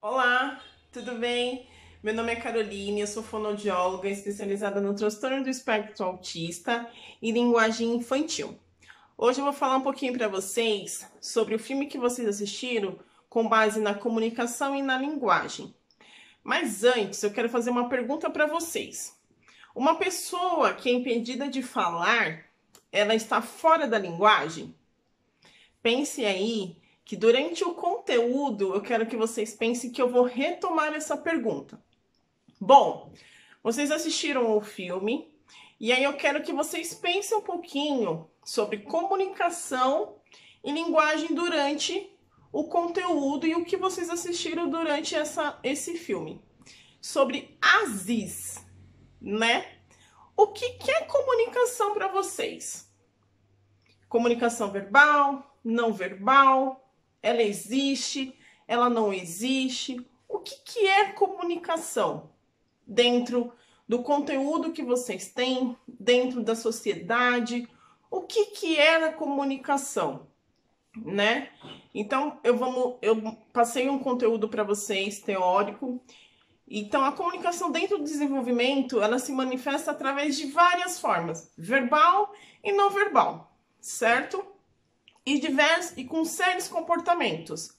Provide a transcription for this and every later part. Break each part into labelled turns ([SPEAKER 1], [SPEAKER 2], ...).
[SPEAKER 1] Olá, tudo bem? Meu nome é Caroline, eu sou fonoaudióloga especializada no transtorno do espectro autista e linguagem infantil. Hoje eu vou falar um pouquinho para vocês sobre o filme que vocês assistiram com base na comunicação e na linguagem. Mas antes, eu quero fazer uma pergunta para vocês. Uma pessoa que é impedida de falar, ela está fora da linguagem? Pense aí que durante o conteúdo eu quero que vocês pensem que eu vou retomar essa pergunta. Bom, vocês assistiram o filme e aí eu quero que vocês pensem um pouquinho sobre comunicação e linguagem durante o conteúdo e o que vocês assistiram durante esse filme. Sobre Aziz, né? O que é comunicação para vocês? Comunicação verbal, não verbal, ela existe, ela não existe. O que é comunicação dentro do conteúdo que vocês têm, dentro da sociedade? O que é a comunicação, né? Então, eu passei um conteúdo para vocês teórico. Então, a comunicação dentro do desenvolvimento, ela se manifesta através de várias formas, verbal e não verbal, certo? E com sérios comportamentos.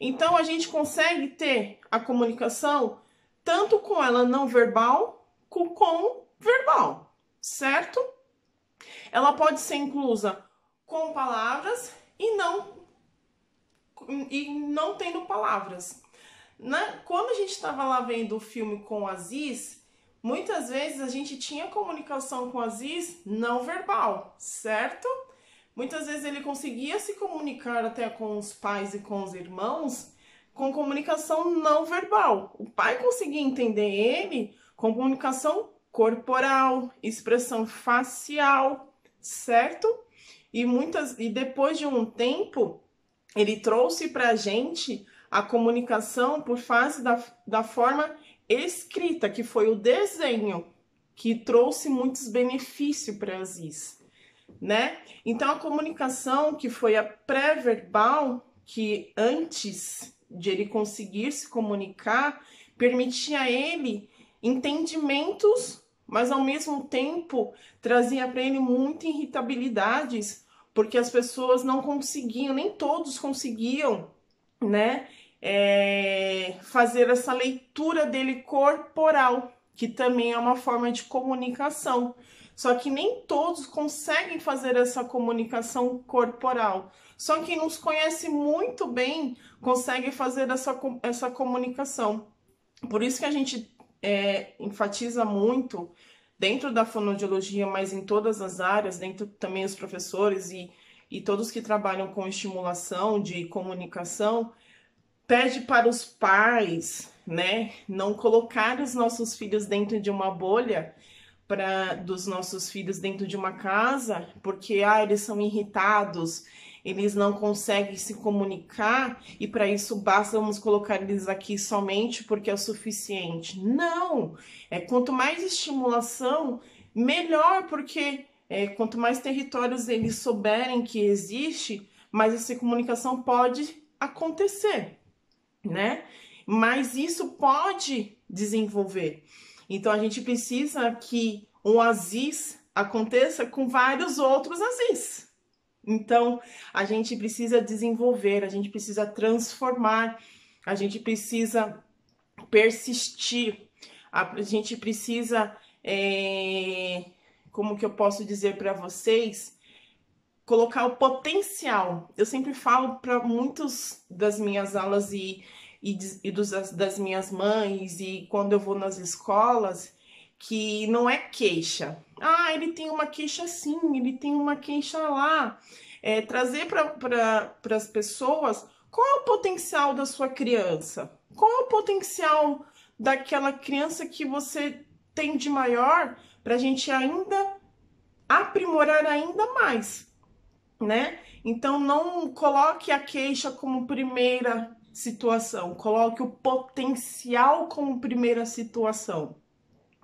[SPEAKER 1] Então, a gente consegue ter a comunicação tanto com ela não verbal, com verbal, certo? Ela pode ser inclusa com palavras e não tendo palavras. Quando a gente estava lá vendo o filme com o Aziz, muitas vezes a gente tinha comunicação com o Aziz não verbal, certo? Muitas vezes ele conseguia se comunicar até com os pais e com os irmãos com comunicação não verbal. O pai conseguia entender ele com comunicação corporal, expressão facial, certo? E depois de um tempo, ele trouxe para a gente a comunicação por fase da forma escrita, que foi o desenho, que trouxe muitos benefícios para Aziz, né? Então, a comunicação que foi a pré-verbal, que antes de ele conseguir se comunicar, permitia a ele entendimentos, mas ao mesmo tempo trazia para ele muitas irritabilidades, porque as pessoas não conseguiam, nem todos conseguiam, né, fazer essa leitura dele corporal, que também é uma forma de comunicação. Só que nem todos conseguem fazer essa comunicação corporal. Só quem nos conhece muito bem consegue fazer essa comunicação. Por isso que a gente enfatiza muito dentro da fonoaudiologia, mas em todas as áreas, dentro também os professores e todos que trabalham com estimulação de comunicação, pede para os pais, né, não colocar os nossos filhos dentro de uma bolha, dos nossos filhos dentro de uma casa, porque eles são irritados, eles não conseguem se comunicar e para isso basta vamos colocar eles aqui somente porque é o suficiente. Não! Quanto mais estimulação, melhor, porque quanto mais territórios eles souberem que existe, mais essa comunicação pode acontecer, né? Mas isso pode desenvolver. Então, a gente precisa que um Aziz aconteça com vários outros Aziz. Então, a gente precisa desenvolver, a gente precisa transformar, a gente precisa persistir, a gente precisa, como que eu posso dizer para vocês, colocar o potencial. Eu sempre falo para muitos das minhas aulas das minhas mães e quando eu vou nas escolas, que não é queixa. Ele tem uma queixa assim, ele tem uma queixa lá. Trazer para as pessoas qual é o potencial da sua criança, qual é o potencial daquela criança que você tem de maior para a gente ainda aprimorar ainda mais, né? Então, não coloque a queixa como primeira situação, coloque o potencial como primeira situação,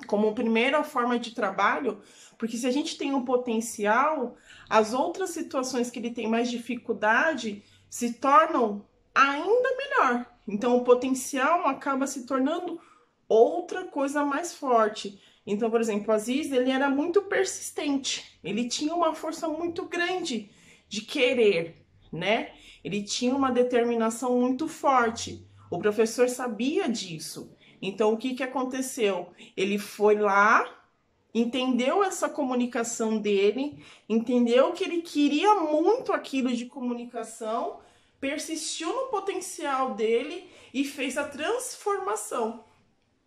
[SPEAKER 1] como primeira forma de trabalho, porque se a gente tem um potencial, as outras situações que ele tem mais dificuldade se tornam ainda melhor. Então, o potencial acaba se tornando outra coisa mais forte. Então, por exemplo, o Aziz, ele era muito persistente. Ele tinha uma força muito grande de querer, né? Ele tinha uma determinação muito forte. O professor sabia disso. Então, o que que aconteceu? Ele foi lá, entendeu essa comunicação dele, entendeu que ele queria muito aquilo de comunicação, persistiu no potencial dele e fez a transformação,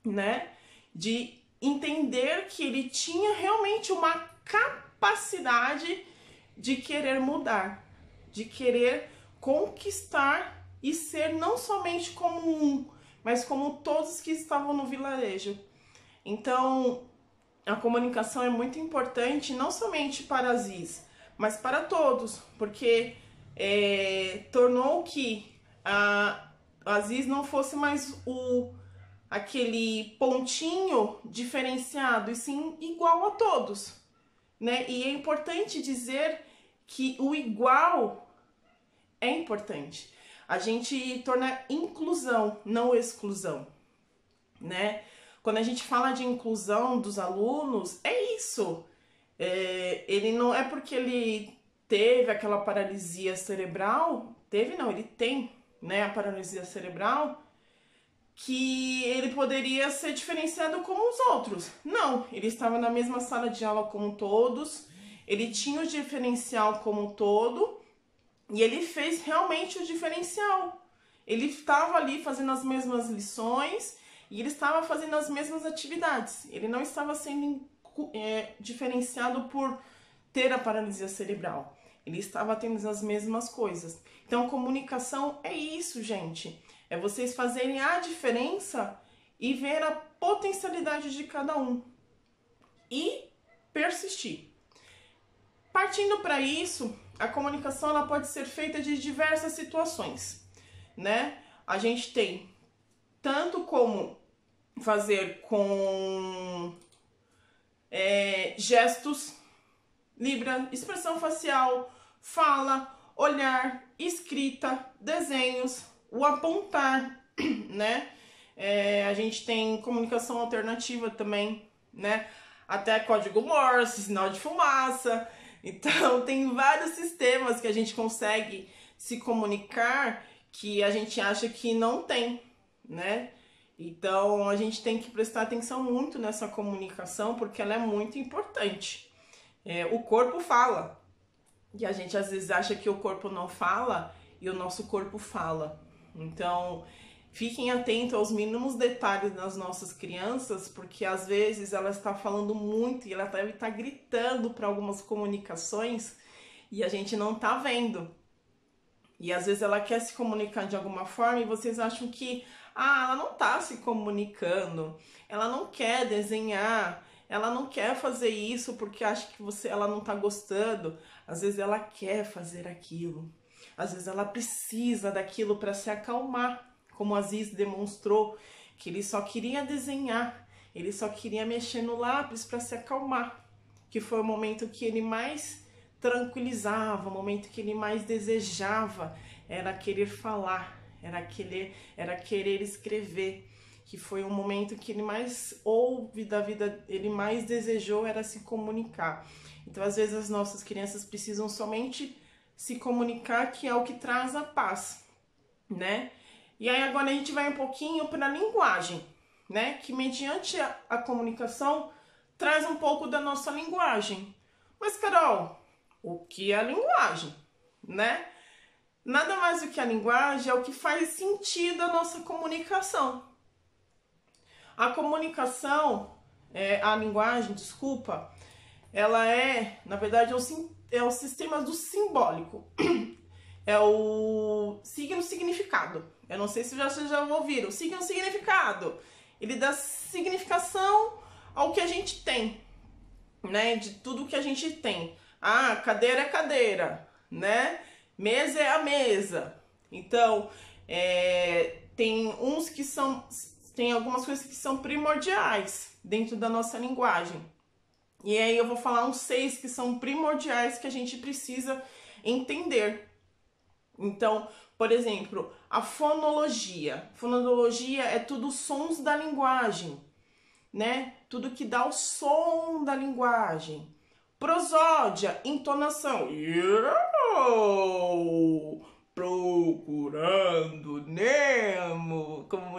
[SPEAKER 1] né? De entender que ele tinha realmente uma capacidade de querer mudar, de querer conquistar e ser não somente como um, mas como todos que estavam no vilarejo. Então, a comunicação é muito importante, não somente para Aziz, mas para todos, porque tornou que a Aziz não fosse mais aquele pontinho diferenciado, e sim igual a todos, né? E é importante dizer que o igual é importante. A gente torna inclusão, não exclusão, né? Quando a gente fala de inclusão dos alunos, é isso. Ele não é porque ele teve aquela paralisia cerebral, ele tem, né, a paralisia cerebral, que ele poderia ser diferenciado como os outros. Não, ele estava na mesma sala de aula como todos, ele tinha o diferencial como todo, e ele fez realmente o diferencial. Ele estava ali fazendo as mesmas lições e ele estava fazendo as mesmas atividades. Ele não estava sendo diferenciado por ter a paralisia cerebral. Ele estava tendo as mesmas coisas. Então, comunicação é isso, gente. É vocês fazerem a diferença e ver a potencialidade de cada um. E persistir. Partindo para isso, a comunicação ela pode ser feita de diversas situações, né? A gente tem tanto como fazer com gestos, libra, expressão facial, fala, olhar, escrita, desenhos, o apontar, né? A gente tem comunicação alternativa também, né? Até código Morse, sinal de fumaça. Então, tem vários sistemas que a gente consegue se comunicar que a gente acha que não tem, né? Então, a gente tem que prestar atenção muito nessa comunicação, porque ela é muito importante. O corpo fala, e a gente às vezes acha que o corpo não fala, e o nosso corpo fala. Então, fiquem atentos aos mínimos detalhes das nossas crianças, porque às vezes ela está falando muito e ela deve estar gritando para algumas comunicações e a gente não está vendo. E às vezes ela quer se comunicar de alguma forma e vocês acham que ela não está se comunicando, ela não quer desenhar, ela não quer fazer isso porque acha que ela não está gostando. Às vezes ela quer fazer aquilo, às vezes ela precisa daquilo para se acalmar. Como Aziz demonstrou que ele só queria desenhar, ele só queria mexer no lápis para se acalmar, que foi o momento que ele mais tranquilizava, o momento que ele mais desejava, era querer falar, era querer escrever, que foi o momento que ele mais ouve da vida, ele mais desejou era se comunicar. Então, às vezes, as nossas crianças precisam somente se comunicar, que é o que traz a paz, né? E aí agora a gente vai um pouquinho para a linguagem, né? Que mediante a comunicação traz um pouco da nossa linguagem. Mas, Carol, o que é a linguagem, né? Nada mais do que a linguagem é o que faz sentido a nossa comunicação. A comunicação, a linguagem, desculpa, ela na verdade, é o sistema do simbólico. É o signo-significado. Eu não sei se vocês já ouviram. O signo-significado. Ele dá significação ao que a gente tem, né? De tudo que a gente tem. Cadeira é cadeira, né? Mesa é a mesa. Então, tem algumas coisas que são primordiais dentro da nossa linguagem. E aí eu vou falar uns 6 que são primordiais que a gente precisa entender. Então, Por exemplo, a fonologia. Fonologia é tudo os sons da linguagem, né? Tudo que dá o som da linguagem. Prosódia, entonação. Eu procurando Nemo, como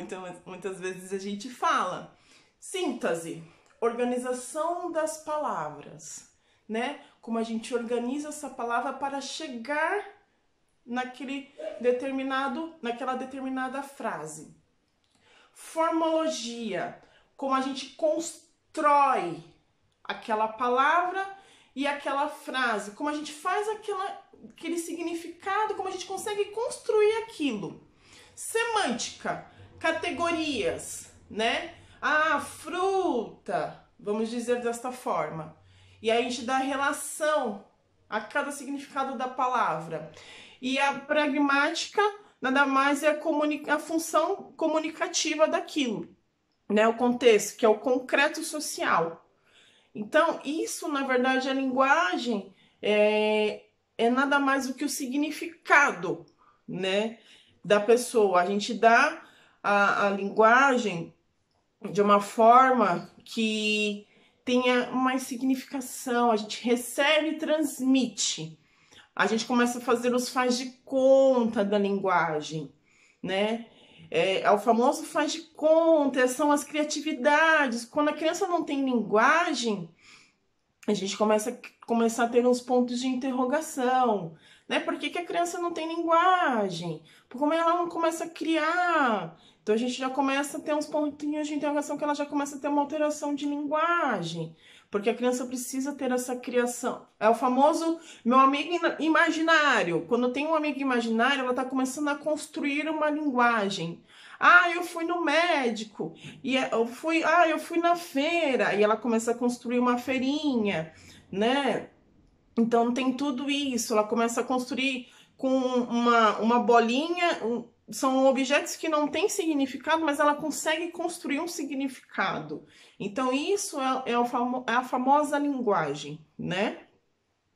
[SPEAKER 1] muitas vezes a gente fala. Síntese, organização das palavras, né? Como a gente organiza essa palavra para chegar naquela determinada frase. Formologia, como a gente constrói aquela palavra e aquela frase, como a gente faz aquele significado, como a gente consegue construir aquilo. Semântica, categorias, né? Ah, fruta, vamos dizer desta forma. E aí a gente dá relação a cada significado da palavra. E a pragmática, nada mais é a função comunicativa daquilo, né? O contexto, que é o concreto social. Então, isso, na verdade, a linguagem é nada mais do que o significado, né, da pessoa. A gente dá a linguagem de uma forma que tenha mais significação, a gente recebe e transmite. A gente começa a fazer os faz de conta da linguagem, né? É o famoso faz de conta, são as criatividades. Quando a criança não tem linguagem, a gente começa a ter uns pontos de interrogação, né? Por que a criança não tem linguagem? Como ela não começa a criar? Então a gente já começa a ter uns pontinhos de interrogação, que ela já começa a ter uma alteração de linguagem, porque a criança precisa ter essa criação. É o famoso meu amigo imaginário. Quando tem um amigo imaginário, ela está começando a construir uma linguagem. Ah, eu fui no médico, e eu fui na feira, e ela começa a construir uma feirinha, né? Então tem tudo isso, ela começa a construir com uma bolinha, são objetos que não têm significado, mas ela consegue construir um significado. Então isso é a famosa linguagem, né?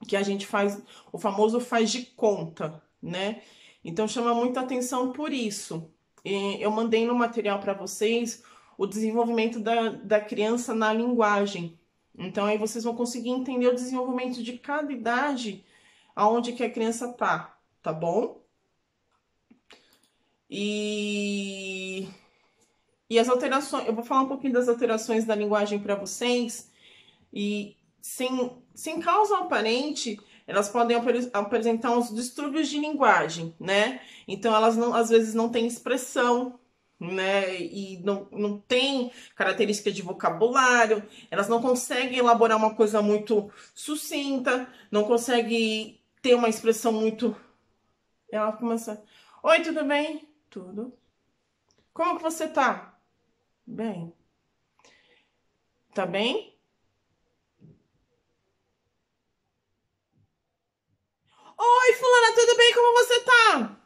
[SPEAKER 1] Que a gente faz, o famoso faz de conta, né? Então chama muita atenção por isso. Eu mandei no material para vocês o desenvolvimento da criança na linguagem. Então aí vocês vão conseguir entender o desenvolvimento de cada idade, aonde que a criança tá bom? E as alterações, eu vou falar um pouquinho das alterações da linguagem para vocês, e sem causa aparente, elas podem apresentar uns distúrbios de linguagem, né? Então, elas às vezes não têm expressão, né? E não tem característica de vocabulário, elas não conseguem elaborar uma coisa muito sucinta, não conseguem ter uma expressão muito... Ela começa... Oi, tudo bem? Tudo. Como que você tá? Bem. Tá bem? Oi, fulana, tudo bem? Como você tá?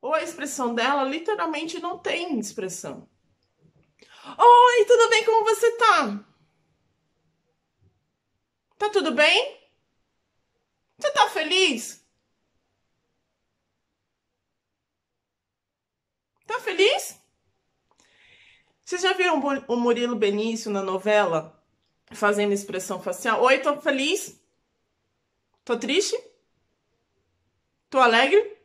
[SPEAKER 1] Ou a expressão dela literalmente não tem expressão. Oi, tudo bem? Como você tá? Tá tudo bem? Você tá feliz? Tá feliz? Vocês já viram o Murilo Benício na novela fazendo expressão facial? Oi, tô feliz? Tô triste? Tô alegre?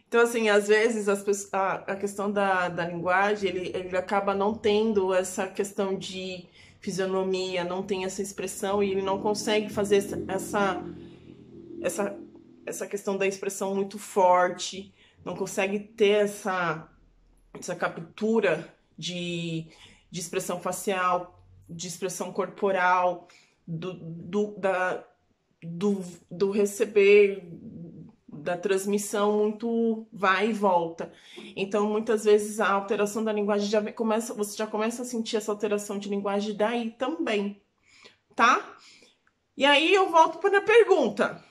[SPEAKER 1] Então, assim, às vezes a questão da linguagem, ele acaba não tendo essa questão de fisionomia, não tem essa expressão e ele não consegue fazer essa questão da expressão muito forte, não consegue ter essa captura de expressão facial, de expressão corporal, do receber, da transmissão muito vai e volta. Então, muitas vezes a alteração da linguagem você já começa a sentir essa alteração de linguagem daí também, tá? E aí eu volto para a pergunta.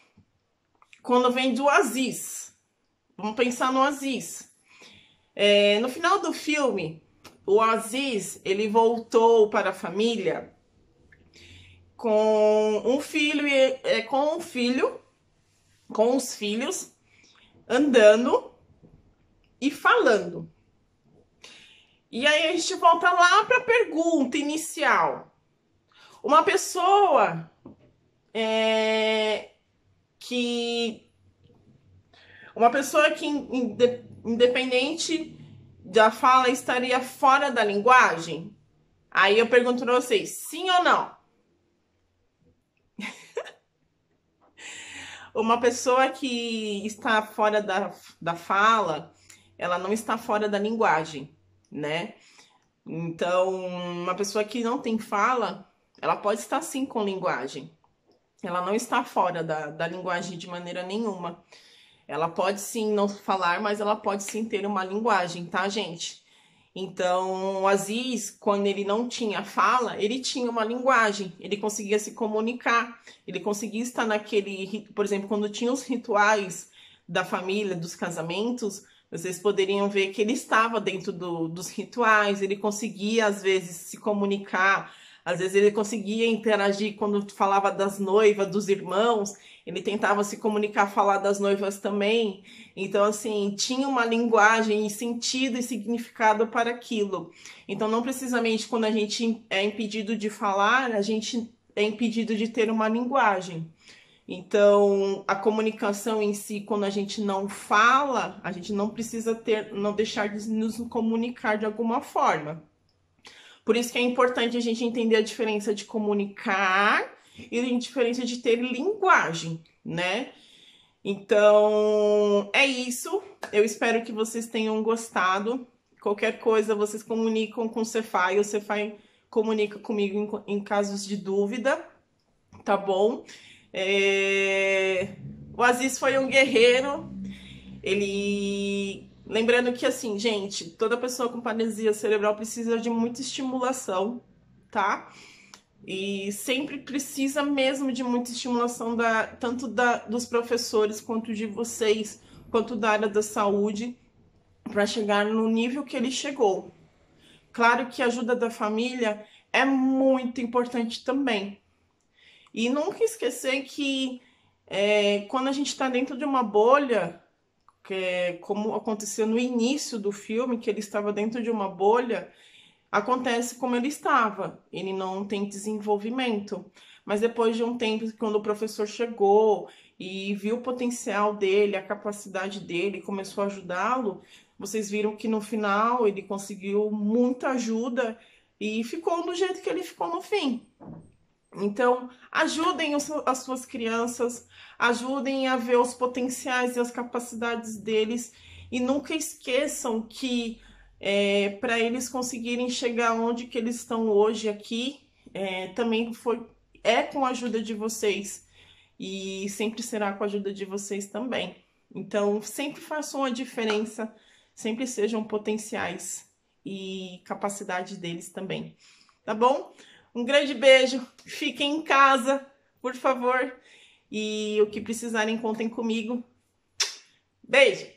[SPEAKER 1] Quando vem do Aziz, vamos pensar no Aziz. No final do filme, o Aziz, ele voltou para a família com um filho com os filhos andando e falando. E aí a gente volta lá para a pergunta inicial. Uma pessoa que independente da fala estaria fora da linguagem? Aí eu pergunto para vocês, sim ou não? Uma pessoa que está fora da fala, ela não está fora da linguagem, né? Então, uma pessoa que não tem fala, ela pode estar sim com linguagem. Ela não está fora da linguagem de maneira nenhuma. Ela pode sim não falar, mas ela pode sim ter uma linguagem, tá, gente? Então, o Aziz, quando ele não tinha fala, ele tinha uma linguagem, ele conseguia se comunicar, ele conseguia estar naquele, por exemplo, quando tinha os rituais da família, dos casamentos, vocês poderiam ver que ele estava dentro dos rituais, ele conseguia, às vezes, se comunicar, às vezes ele conseguia interagir quando falava das noivas, dos irmãos, ele tentava se comunicar, falar das noivas também. Então, assim, tinha uma linguagem e sentido e significado para aquilo. Então, não precisamente quando a gente é impedido de falar, a gente é impedido de ter uma linguagem. Então, a comunicação em si, quando a gente não fala, a gente não precisa não deixar de nos comunicar de alguma forma. Por isso que é importante a gente entender a diferença de comunicar e a diferença de ter linguagem, né? Então, é isso. Eu espero que vocês tenham gostado. Qualquer coisa, vocês comunicam com o Cefai. O Cefai comunica comigo em casos de dúvida, tá bom? O Aziz foi um guerreiro. Lembrando que, assim, gente, toda pessoa com paralisia cerebral precisa de muita estimulação, tá? E sempre precisa mesmo de muita estimulação, tanto dos professores, quanto de vocês, quanto da área da saúde, para chegar no nível que ele chegou. Claro que a ajuda da família é muito importante também. E nunca esquecer que quando a gente está dentro de uma bolha, como aconteceu no início do filme, que ele estava dentro de uma bolha, acontece como ele estava, ele não tem desenvolvimento. Mas depois de um tempo, quando o professor chegou e viu o potencial dele, a capacidade dele, começou a ajudá-lo, vocês viram que no final ele conseguiu muita ajuda e ficou do jeito que ele ficou no fim. Então, ajudem as suas crianças, ajudem a ver os potenciais e as capacidades deles e nunca esqueçam que para eles conseguirem chegar onde que eles estão hoje aqui, também é com a ajuda de vocês e sempre será com a ajuda de vocês também. Então, sempre façam a diferença, sempre sejam potenciais e capacidade deles também, tá bom? Um grande beijo, fiquem em casa, por favor, e o que precisarem, contem comigo. Beijo!